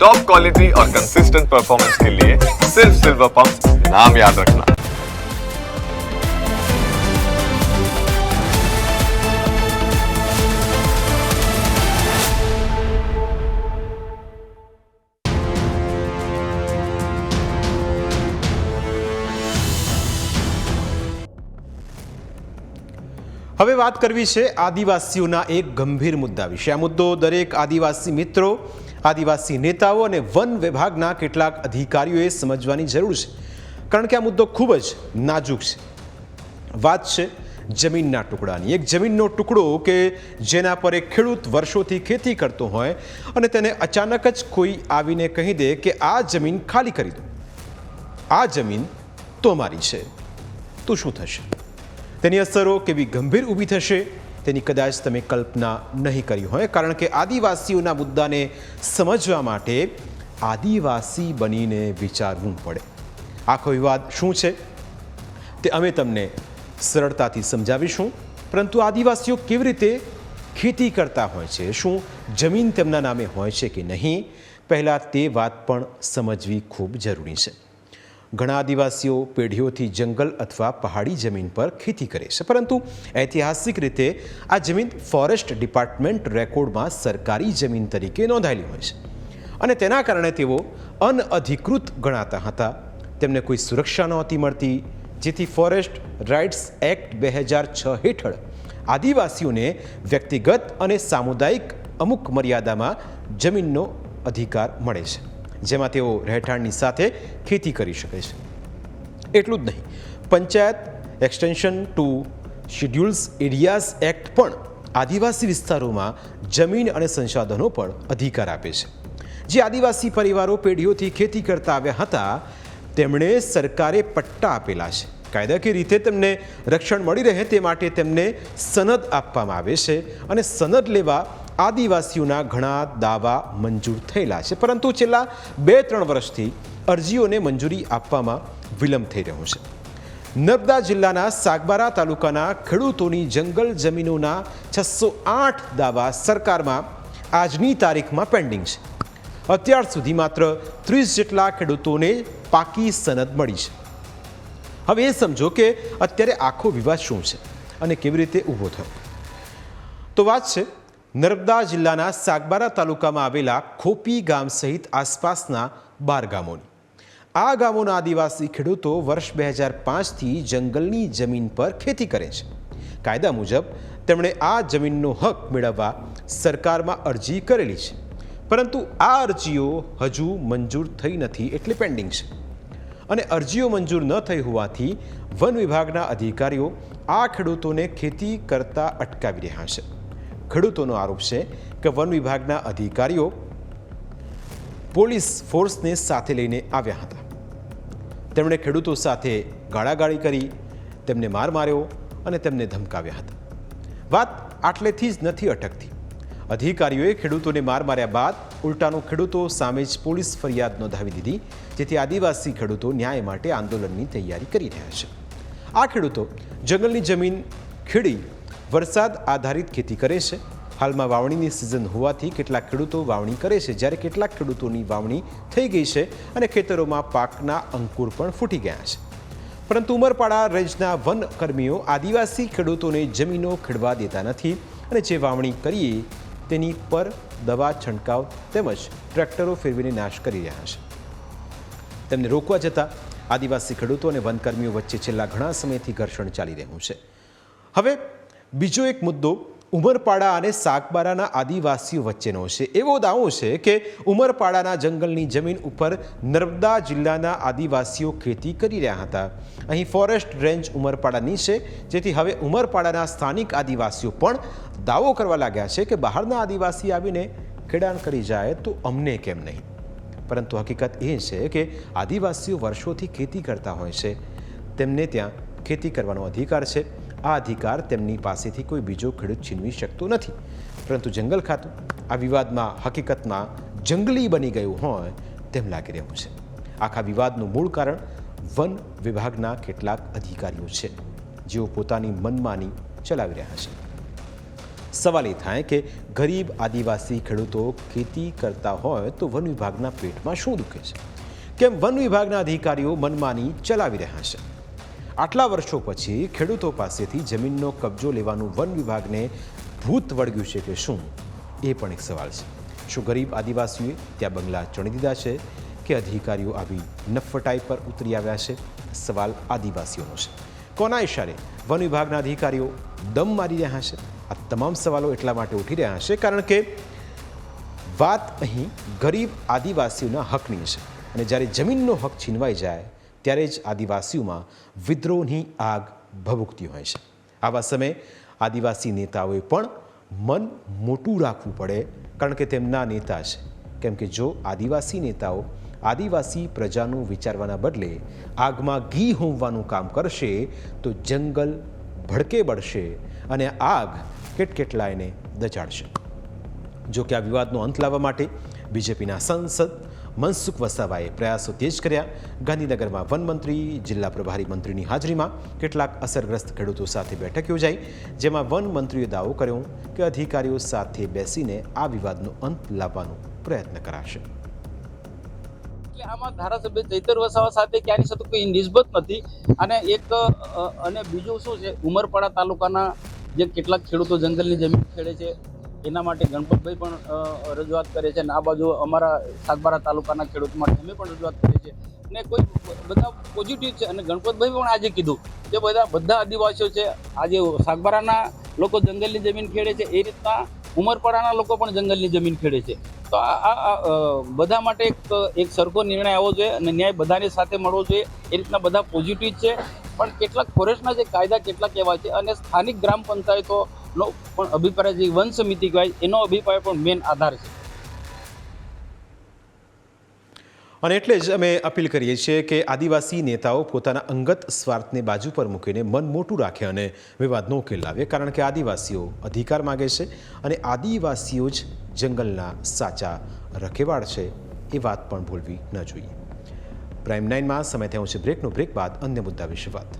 Top quality और consistent performance के लिए सिर्फ सिल्वर पंप नाम याद रखना। હવે વાત કરવી છે આદિવાસીઓના એક ગંભીર મુદ્દા વિશે। આ મુદ્દો દરેક આદિવાસી મિત્રો, આદિવાસી નેતાઓ અને વન વિભાગના કેટલાક અધિકારીઓએ સમજવાની જરૂર છે, કારણ કે આ મુદ્દો ખૂબ જ નાજુક છે। વાત છે જમીનના ટુકડાની। એક જમીનનો ટુકડો કે જેના પર એક ખેડૂત વર્ષોથી ખેતી કરતો હોય અને તેને અચાનક જ કોઈ આવીને કહી દે કે આ જમીન ખાલી કરી દો, આ જમીન તો મારી છે, તો શું થશે? તેની અસરો કેવી ગંભીર ઊભી થશે તેની કદાચ તમે કલ્પના નહીં કરી હોય, કારણ કે આદિવાસીઓના મુદ્દાને સમજવા માટે આદિવાસી બનીને વિચારવું પડે। આખો વિવાદ શું છે તે અમે તમને સરળતાથી સમજાવીશું, પરંતુ આદિવાસીઓ કેવી રીતે ખેતી કરતા હોય છે, શું જમીન તેમના નામે હોય છે કે નહીં, પહેલાં તે વાત પણ સમજવી ખૂબ જરૂરી છે। ઘણા આદિવાસીઓ પેઢીઓથી જંગલ અથવા પહાડી જમીન પર ખેતી કરે છે, પરંતુ ઐતિહાસિક રીતે આ જમીન ફોરેસ્ટ ડિપાર્ટમેન્ટ રેકોર્ડમાં સરકારી જમીન તરીકે નોંધાયેલી હોય છે અને તેના કારણે તેઓ અનઅધિકૃત ગણાતા હતા। તેમને કોઈ સુરક્ષા નહોતી મળતી, જેથી ફોરેસ્ટ રાઇટ્સ એક્ટ 2006 હેઠળ આદિવાસીઓને વ્યક્તિગત અને સામુદાયિક અમુક મર્યાદામાં જમીનનો અધિકાર મળે છે, જેમાં તેઓ રહેઠાણની સાથે ખેતી કરી શકે છે। એટલું જ નહીં, panchayat extension to schedules areas act પણ આદિવાસી વિસ્તારોમાં જમીન અને સંસાધનો પર અધિકાર આપે છે। જે આદિવાસી પરિવારો પેઢીઓથી ખેતી કરતા આવ્યા હતા તેમણે સરકારે પટ્ટા આપેલા છે। કાયદાકીય રીતે તેમને રક્ષણ મળી રહે તે માટે તેમને સનદ આપવામાં આવે છે અને સનદ લેવા આદિવાસીઓના ઘણા દાવા મંજૂર થયેલા છે, પરંતુ છેલ્લા 2-3 વર્ષથી અરજીઓને મંજૂરી આપવામાં વિલંબ થઈ રહ્યો છે। નર્મદા જિલ્લાના સાગબારા તાલુકાના ખેડૂતોની જંગલ જમીનોના 608 દાવા સરકારમાં આજની તારીખમાં પેન્ડિંગ છે। અત્યાર સુધી માત્ર 30 જેટલા ખેડૂતોને પાકી સનદ મળી છે। હવે એ સમજો કે અત્યારે આખો વિવાદ શું છે અને કેવી રીતે ઊભો થયો। તો વાત છે નર્મદા જિલ્લાના સાગબારા તાલુકામાં આવેલા ખોપી ગામ સહિત આસપાસના 12 ગામોની। આ ગામોના આદિવાસી ખેડૂતો વર્ષ 2005થી જંગલની જમીન પર ખેતી કરે છે। કાયદા મુજબ તેમણે આ જમીનનો હક મેળવવા સરકારમાં અરજી કરેલી છે, પરંતુ આ અરજીઓ હજુ મંજૂર થઈ નથી, એટલે પેન્ડિંગ છે અને અરજીઓ મંજૂર ન થઈ હોવાથી વન વિભાગના અધિકારીઓ આ ખેડૂતોને ખેતી કરતા અટકાવી રહ્યા છે। ખેડૂતોનો આરોપ છે કે વન વિભાગના અધિકારીઓ પોલીસ ફોર્સને સાથે લઈને આવ્યા હતા। તેમણે ખેડૂતો સાથે ગાળાગાળી કરી, તેમને માર માર્યો અને તેમને ધમકાવ્યા હતા। વાત આટલેથી જ નથી અટકતી। અધિકારીઓએ ખેડૂતોને માર માર્યા બાદ ઉલટાનો ખેડૂતો સામે જ પોલીસ ફરિયાદ નોંધાવી દીધી, જેથી આદિવાસી ખેડૂતો ન્યાય માટે આંદોલનની તૈયારી કરી રહ્યા છે। આ ખેડૂતો જંગલની જમીન ખેડી વરસાદ આધારિત ખેતી કરે છે। હાલમાં વાવણીની સિઝન હોવાથી કેટલાક ખેડૂતો વાવણી કરે છે, જ્યારે કેટલાક ખેડૂતોની વાવણી થઈ ગઈ છે અને ખેતરોમાં પાકના અંકુર પણ ફૂટી ગયા છે, પરંતુ ઉમરપાડા રેન્જના વન કર્મીઓ આદિવાસી ખેડૂતોને જમીનો ખેડવા દેતા નથી અને જે વાવણી કરીએ તેની પર દવા છંટકાવ તેમજ ટ્રેક્ટરો ફેરવીને નાશ કરી રહ્યા છે। તેમને રોકવા જતાં આદિવાસી ખેડૂતો અને વનકર્મીઓ વચ્ચે છેલ્લા ઘણા સમયથી ઘર્ષણ ચાલી રહ્યું છે। હવે બીજો એક મુદ્દો ઉમરપાડા અને સાગબારાના આદિવાસીઓ વચ્ચેનો છે। એવો દાવો છે કે ઉમરપાડાના જંગલની જમીન ઉપર નર્મદા જિલ્લાના આદિવાસીઓ ખેતી કરી રહ્યા હતા। અહીં ફોરેસ્ટ રેન્જ ઉમરપાડાની છે, જેથી હવે ઉમરપાડાના સ્થાનિક આદિવાસીઓ પણ દાવો કરવા લાગ્યા છે કે બહારના આદિવાસી આવીને ખેડાણ કરી જાય તો અમને કેમ નહીં, પરંતુ હકીકત એ છે કે આદિવાસીઓ વર્ષોથી ખેતી કરતા હોય છે, તેમને ત્યાં ખેતી કરવાનો અધિકાર છે। આ અધિકાર તેમની પાસેથી કોઈ બીજો ખેડૂત છીનવી શકતો નથી, પરંતુ જંગલ ખાતું આ વિવાદમાં હકીકતમાં જંગલી બની ગયું હોય તેમ લાગી રહ્યું છે। આખા વિવાદનું મૂળ કારણ વન વિભાગના કેટલાક અધિકારીઓ છે, જેઓ પોતાની મનમાની ચલાવી રહ્યા છે। સવાલ એ થાય કે ગરીબ આદિવાસી ખેડૂતો ખેતી કરતા હોય તો વન વિભાગના પેટમાં શું દુખે છે? કેમ વન વિભાગના અધિકારીઓ મનમાની ચલાવી રહ્યા છે? આટલા વર્ષો પછી ખેડૂતો પાસેથી જમીનનો કબજો લેવાનું વન વિભાગને ભૂત વળગ્યું છે કે શું, એ પણ એક સવાલ છે. શું ગરીબ આદિવાસીઓએ ત્યાં બંગલા ચણી દીધા છે કે અધિકારીઓ આવી નફટાઈ પર ઉતરી આવ્યા છે? સવાલ આદિવાસીઓનો છે. કોના ઇશારે વન વિભાગના અધિકારીઓ દમ મારી રહ્યા છે? આ તમામ સવાલો એટલા માટે ઉઠી રહ્યા છે કારણ કે વાત અહીં ગરીબ આદિવાસીઓના હકની છે અને જ્યારે જમીનનો હક છીનવાઈ જાય ત્યારે જ આદિવાસીઓમાં વિદ્રોહની આગ ભભૂકતી હોય છે. આવા સમયે આદિવાસી નેતાઓએ પણ મન મોટું રાખવું પડે કારણ કે તેમના નેતા છે. કેમ કે જો આદિવાસી નેતાઓ આદિવાસી પ્રજાનું વિચારવાના બદલે આગમાં ઘી હોમવાનું કામ કરશે તો જંગલ ભડકે બળશે અને આગ કેટકેટલાયને દચાડશે. જો કે આ વિવાદનો અંત લાવવા માટે બીજેપીના સાંસદ મનસુખ વસાવાએ પ્રયાસો તેજ કર્યા. ગાંધીનગરમાં વનમંત્રી, જિલ્લા પ્રભારી મંત્રીની હાજરીમાં કેટલાક અસરગ્રસ્ત ખેડૂતો સાથે બેઠક યોજાઈ, જેમાં વન મંત્રીએ દાવો કર્યો કે અધિકારીઓ સાથે બેસીને આ વિવાદનો અંત લાવવાનો પ્રયત્ન કરાશે. આમાં ધારાસભ્ય ચૈતર વસાવા સાથે ક્યાંની સાથે કોઈ નિસ્બત નથી. અને બીજું શું છે, ઉમરપાડા તાલુકાના જે કેટલાક ખેડૂતો જંગલની જમીન ખેડે છે એના માટે ગણપતભાઈ પણ રજૂઆત કરે છે અને આ બાજુ અમારા સાગબારા તાલુકાના ખેડૂતો માટે અમે પણ રજૂઆત કરી છે અને કોઈ બધા પોઝિટિવ છે. અને ગણપતભાઈ પણ આજે કીધું કે બધા આદિવાસીઓ છે, આજે સાગબારાના લોકો જંગલની જમીન ખેડે છે એ રીતના ઉમરપાડાના લોકો પણ જંગલની જમીન ખેડે છે. તો આ બધા માટે એક સરખો નિર્ણય આવવો જોઈએ અને ન્યાય બધાની સાથે મળવો જોઈએ. એ રીતના બધા પોઝિટિવ છે. પણ કેટલાક ફોરેસ્ટના જે કાયદા કેટલાક એવા છે અને સ્થાનિક ગ્રામ પંચાયતોનો પણ અભિપ્રાય, જે વન સમિતિ કહેવાય એનો અભિપ્રાય પણ મેન આધાર છે. અને એટલે જ અમે અપીલ કરીએ છીએ કે આદિવાસી નેતાઓ પોતાના અંગત સ્વાર્થને બાજુ પર મૂકીને મન મોટું રાખે અને વિવાદનો ઉકેલ લાવે. કારણ કે આદિવાસીઓ અધિકાર માગે છે અને આદિવાસીઓ જ જંગલના સાચા રખેવાળ છે. એ વાત પણ ભૂલવી ન જોઈએ. પ્રાઇમ 9માં સમય થયો છે બ્રેકનો. બ્રેક બાદ અન્ય મુદ્દા વિશે વાત.